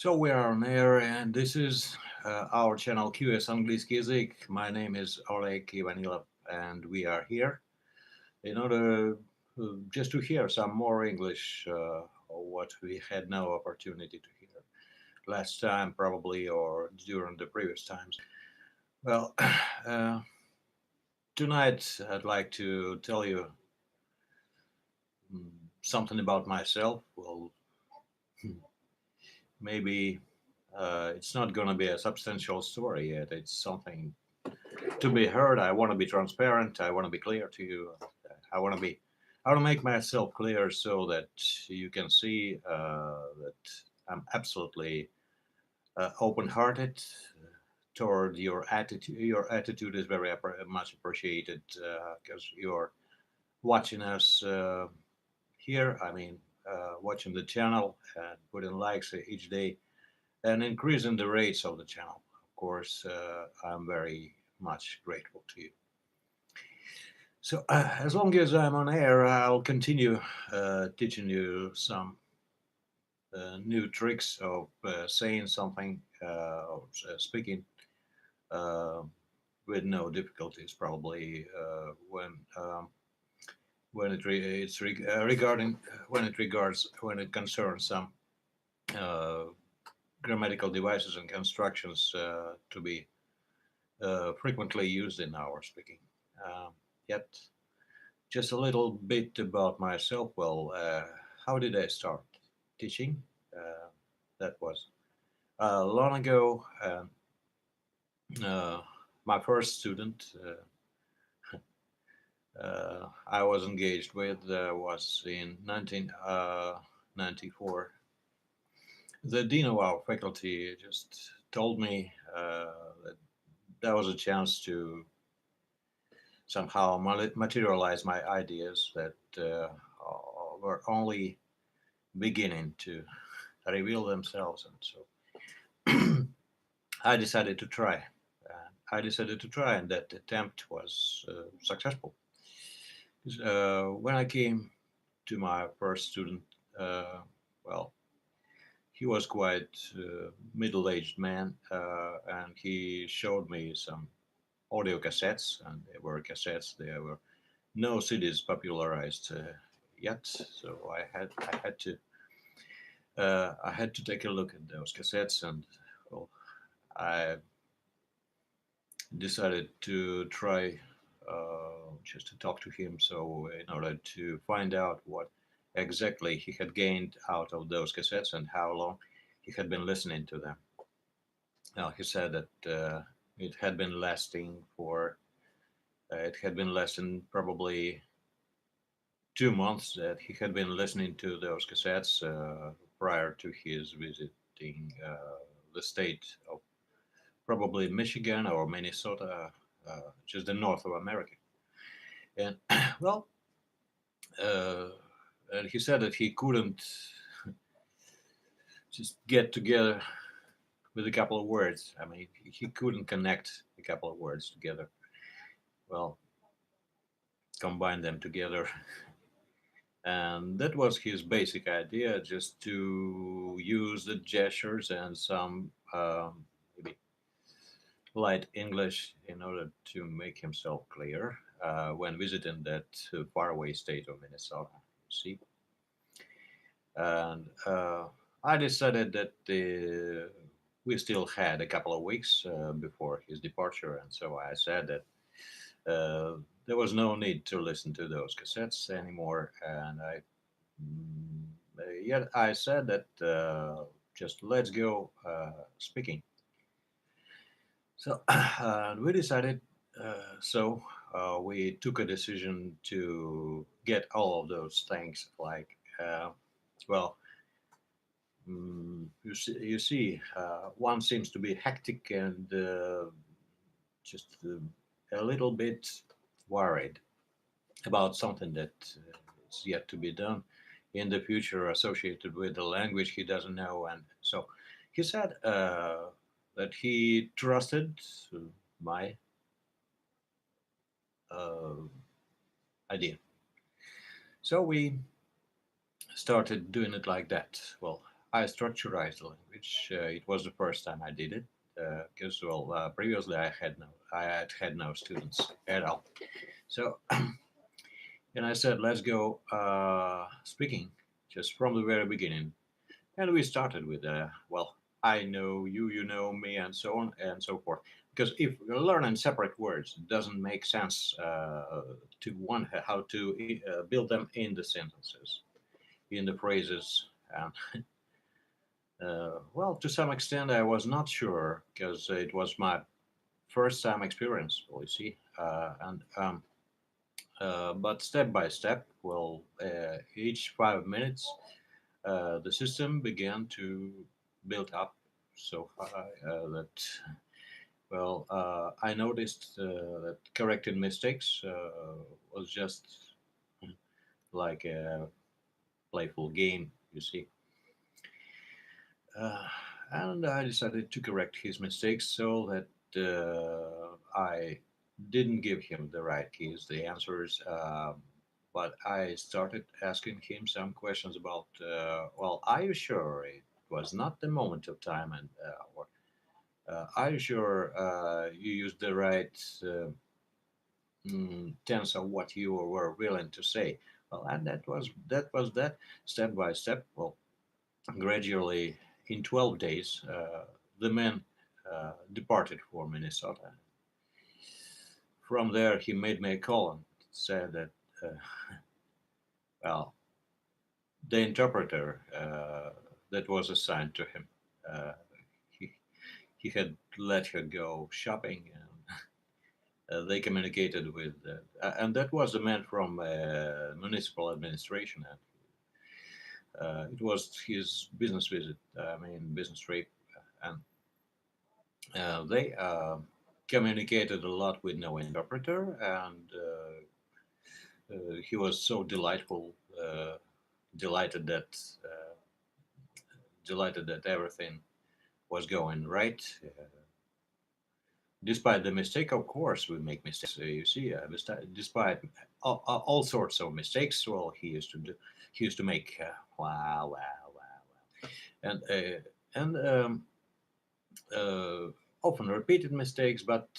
So we are on air, and this is our channel QS Angliski Jazyk. My name is Oleg Ivanilov, and we are here in order just to hear some more English, what we had no opportunity to hear last time, probably, or during the previous times. Well, uh, tonight I'd like to tell you mm, something about myself. Well, maybe it's not going to be a substantial story yet. It's something to be heard. I want to be transparent. I want to be clear to you. I want to be. I want to make myself clear so that you can see that I'm absolutely open-hearted toward your attitude. Your attitude is very much appreciated because you're watching us here. I mean, watching the channel and putting likes each day and increasing the rates of the channel. Of course, I'm very much grateful to you. So, as long as I'm on air, I'll continue teaching you some new tricks of saying something or speaking uh, with no difficulties, probably when regarding when it concerns some uh, grammatical devices and constructions to be frequently used in our speaking. Yet, just a little bit about myself. Well, how did I start teaching? Uh, that was long ago. Uh, my first student I was engaged with was in 1994. The dean of our faculty just told me that that was a chance to somehow materialize my ideas that were only beginning to reveal themselves. And so I decided to try. And that attempt was successful. When I came to my first student, uh, well, he was quite middle-aged man, and he showed me some audio cassettes, and they were cassettes. There were no CDs popularized yet, so I had to take a look at those cassettes, and well, I decided to try just to talk to him. So in order to find out what exactly he had gained out of those cassettes and how long he had been listening to them. Now he said that it had been lasting for it had been less than probably 2 months that he had been listening to those cassettes prior to his visiting the state of probably Michigan or Minnesota, just the north of America. And well, uh, and he said that he couldn't just get together with a couple of words. I mean, he couldn't connect a couple of words together. Well, combine them together. And that was his basic idea, just to use the gestures and some maybe light English in order to make himself clear when visiting that faraway state of Minnesota. See, and I decided that we still had a couple of weeks before his departure, and so I said that there was no need to listen to those cassettes anymore, and yet I said that just let's go speaking. So we decided. We took a decision to get all of those things like well one seems to be hectic and just a little bit worried about something that is yet to be done in the future associated with the language he doesn't know. And so he said that he trusted my uh, idea. So we started doing it like that. Well, I structurized the language. It was the first time I did it because, previously I had no students at all. So, and I said, let's go speaking just from the very beginning. And we started with, I know you, you know me, and so on and so forth. Because if you're learning separate words, it doesn't make sense to one how to build them in the sentences, in the phrases. And to some extent, I was not sure because it was my first time experience. Well, you see, but step by step, each 5 minutes, the system began to build up so high that I noticed that correcting mistakes was just like a playful game, you see. Uh, and I decided to correct his mistakes so that I didn't give him the right keys, the answers, but I started asking him some questions about, are you sure it was not the moment of time, and or are you sure you used the right tense of what you were willing to say? Well, and that was that step by step. Well, gradually, in 12 days, the man departed for Minnesota. From there, he made me a call and said that, uh, well, the interpreter that was assigned to him, uh, he, he had let her go shopping, and they communicated with, and that was the man from municipal administration. And it was his business visit, business trip, and they communicated a lot with no interpreter, and he was so uh, delighted that uh, delighted that everything was going right. Despite the mistake, of course, we make mistakes. You see, despite all sorts of mistakes, well, he used to make and uh, often repeated mistakes, but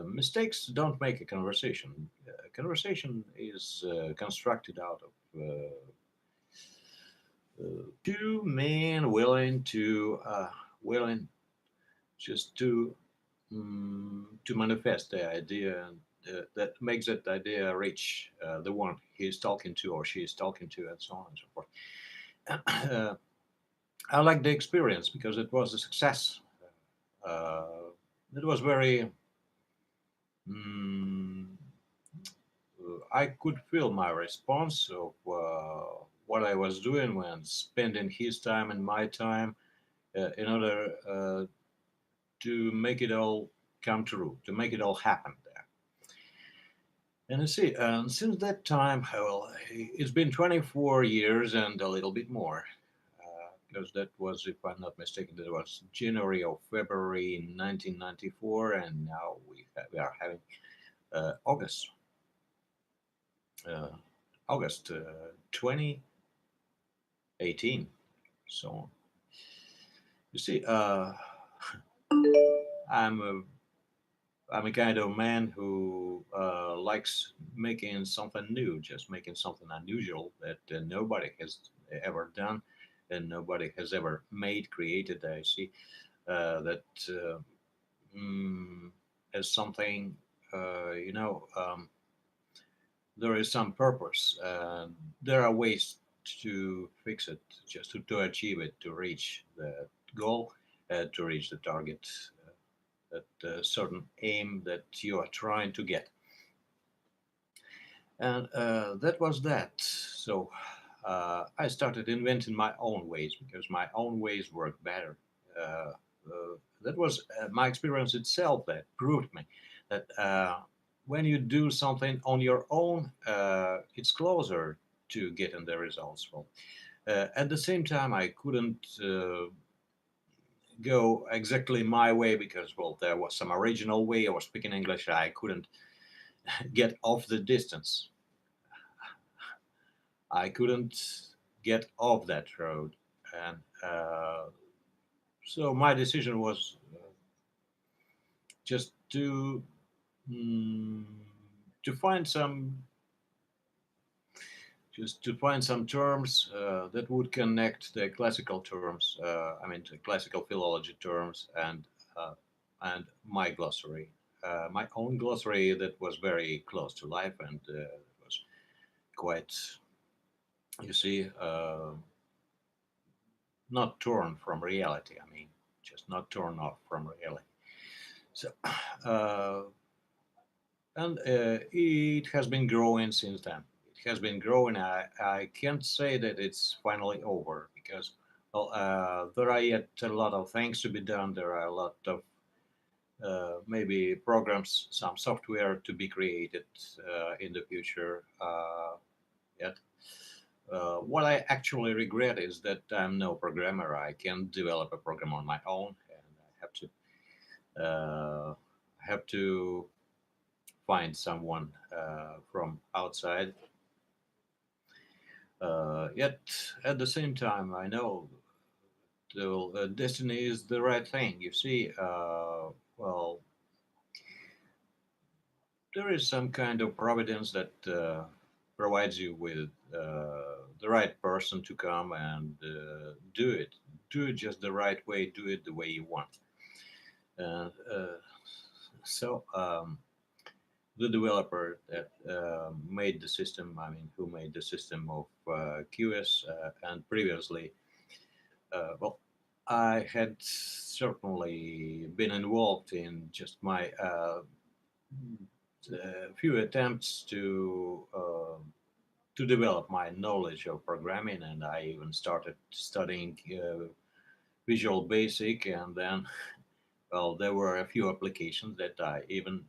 mistakes don't make a conversation. Conversation is constructed out of two men willing just to manifest the idea and that makes that idea reach the one he's talking to or she is talking to, and so on and so forth. I like the experience because it was a success. Uh, it was very mm, I could feel my response of what I was doing when spending his time and my time in order to make it all come true, to make it all happen there. And you see, since that time, it's been 24 years and a little bit more, because that was, if I'm not mistaken, that was January or February 1994, and now we are having August, uh, August 2018. So you see, I'm a I'm a kind of man who likes making something new, just making something unusual that nobody has ever done and nobody has ever made, created. I see that mm, as something, you know, there is some purpose. There are ways to fix it, just to achieve it, to reach the goal, to reach the target, that certain aim that you are trying to get. And that was that. So I started inventing my own ways because my own ways work better. That was my experience itself that proved me that when you do something on your own, it's closer to getting the results. Well, at the same time, I couldn't go exactly my way because, well, there was some original way I was speaking English. I couldn't get off the distance. I couldn't get off that road. and so my decision was just mm, to find some just to find some terms that would connect the classical terms, I mean, the classical philology terms, uh, and my glossary, my own glossary that was very close to life and was quite, you see, not torn from reality. I mean, just not torn off from reality. So, uh, and it has been growing since then. It has been growing. I can't say that it's finally over because, well, there are yet a lot of things to be done. There are a lot of maybe programs, some software to be created in the future. Yet, what I actually regret is that I'm no programmer. I can't develop a program on my own, and I have to find someone from outside. Yet at the same time, I know the destiny is the right thing. You see, well, there is some kind of providence that provides you with the right person to come and do it. Do it just the right way. Do it the way you want. And so the developer that made the system, I mean, who made the system of QS and previously, well, I had certainly been involved in just my few attempts to develop my knowledge of programming, and I even started studying Visual Basic, and then, well, there were a few applications that I even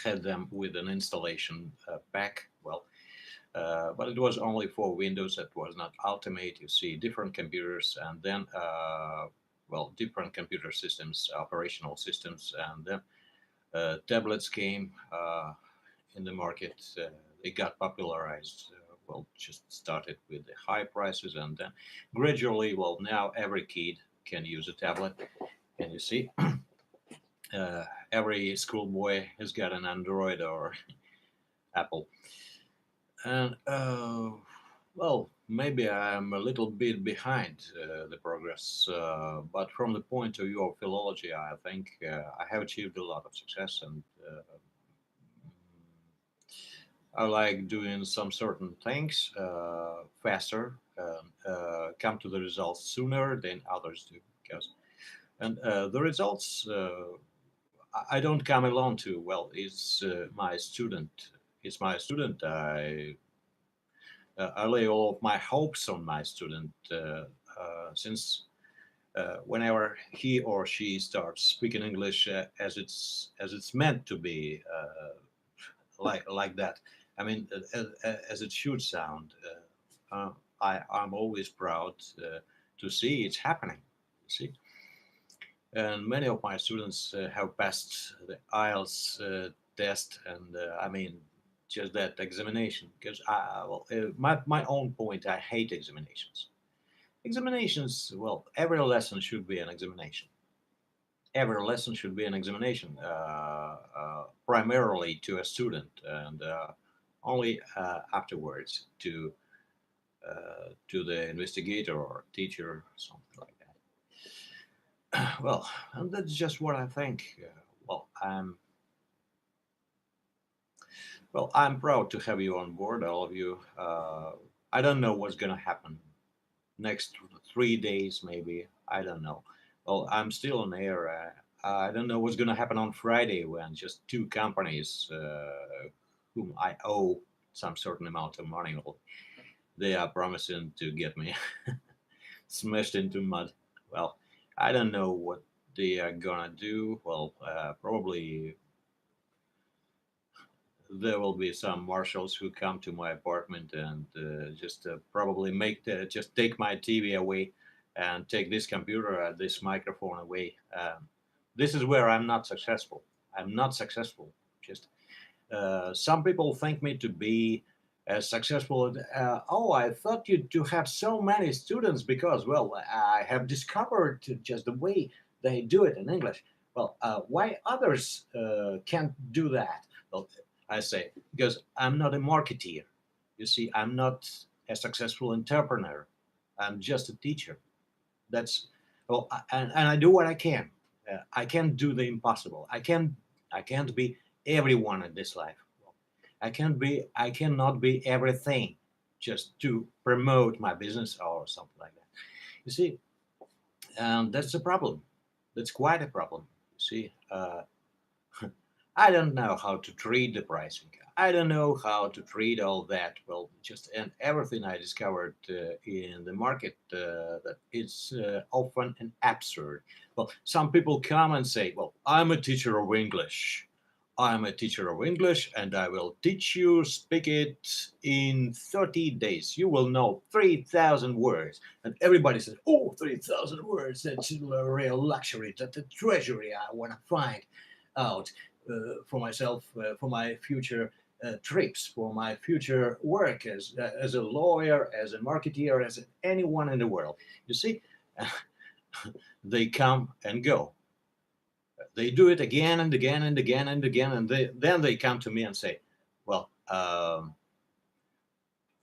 had them with an installation pack. Well, but it was only for Windows. It was not Ultimate. You see, different computers, and then well, different computer systems, operational systems, and then tablets came in the market. They got popularized. Well, just started with the high prices, and then gradually, well, now every kid can use a tablet. And you see, every schoolboy has got an Android or Apple. And well, maybe I'm a little bit behind the progress, but from the point of view of philology, I think I have achieved a lot of success, and I like doing some certain things faster, come to the results sooner than others do. Because and the results I don't come alone to. Well, it's my student. It's my student. I lay all of my hopes on my student since whenever he or she starts speaking English as it's meant to be, like that. I mean, as it should sound. I'm always proud to see it's happening. See, and many of my students have passed the IELTS test, and I mean, just that examination. Because well, my own point, I hate examinations. Examinations, well, every lesson should be an examination. Every lesson should be an examination, primarily to a student, and only afterwards to the investigator or teacher, something like that. Well, and that's just what I think. Well, I'm proud to have you on board, all of you. I don't know what's gonna happen next 3 days, maybe. I don't know. Well, I'm still on air. I don't know what's gonna happen on Friday when just two companies whom I owe some certain amount of money, well, they are promising to get me smashed into mud. Well, I don't know what they are gonna do. Well, probably there will be some marshals who come to my apartment and just probably just take my TV away and take this computer, this microphone away. This is where I'm not successful. I'm not successful. Just some people think me to be as successful. Oh, I thought you to have so many students because, well, I have discovered just the way they do it in English. Well, why others can't do that? Well, I say because I'm not a marketeer. You see, I'm not a successful entrepreneur. I'm just a teacher. That's well, and I do what I can. I can't do the impossible. I can't be everyone in this life. I cannot be everything just to promote my business or something like that. You see, that's a problem. That's quite a problem. You see, I don't know how to treat the pricing. I don't know how to treat all that. Well, just and everything I discovered in the market that it's often an absurd. Well, some people come and say, "Well, I'm a teacher of English. I'm a teacher of English, and I will teach you speak it in 30 days. You will know 3,000 words." And everybody says, "Oh, 3,000 words. That's a real luxury. That's a treasury I want to find out." For myself, for my future trips, for my future work as a lawyer, as a marketeer, as anyone in the world. You see, they come and go. They do it again and again and again and again, and then they come to me and say, "Well,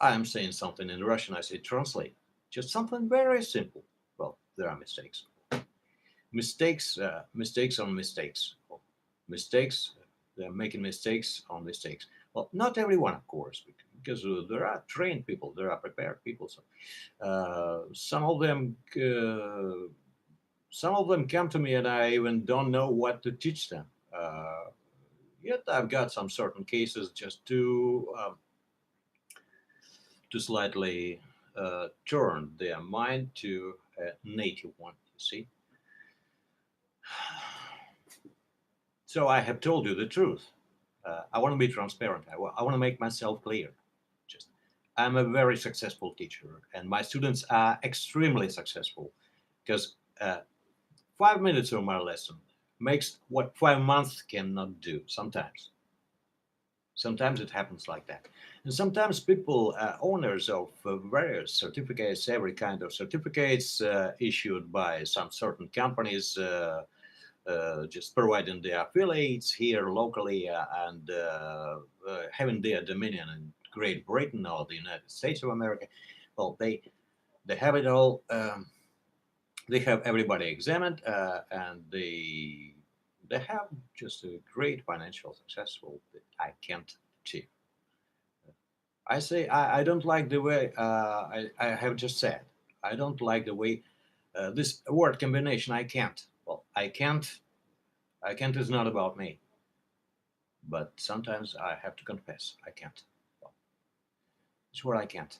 I'm saying something in Russian." I say, "Translate." Just something very simple. Well, there are mistakes, mistakes on mistakes, mistakes. They're making mistakes on mistakes. Well, not everyone, of course, because there are trained people, there are prepared people. So some of them come to me, and I even don't know what to teach them. Yet I've got some certain cases just to slightly turn their mind to a native one. You see. So I have told you the truth. I want to be transparent. I want to make myself clear. Just, I'm a very successful teacher, and my students are extremely successful because 5 minutes of my lesson makes what 5 months cannot do. Sometimes it happens like that, and sometimes people, owners of various certificates, every kind of certificates issued by some certain companies. Just providing their affiliates here locally and having their dominion in Great Britain or the United States of America. Well, they have it all. They have everybody examined, and they have just a great financial successful that I can't achieve. I say I don't like the way I have just said. I don't like the way this word combination. I can't. Well, I can't. I can't is not about me. But sometimes I have to confess I can't. Well, it's where I can't.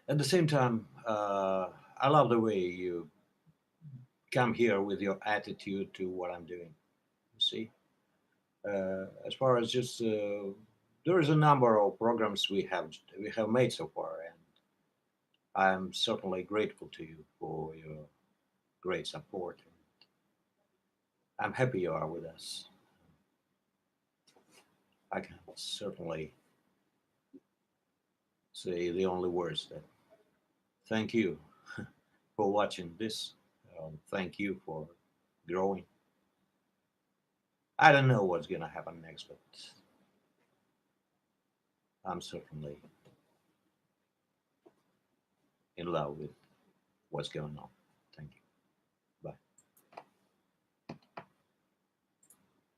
At the same time, I love the way you come here with your attitude to what I'm doing. You see, as far as just there is a number of programs we have made so far, and I'm certainly grateful to you for your great support. I'm happy you are with us. I can certainly say the only words that thank you for watching this. Thank you for growing. I don't know what's going to happen next, but I'm certainly in love with what's going on.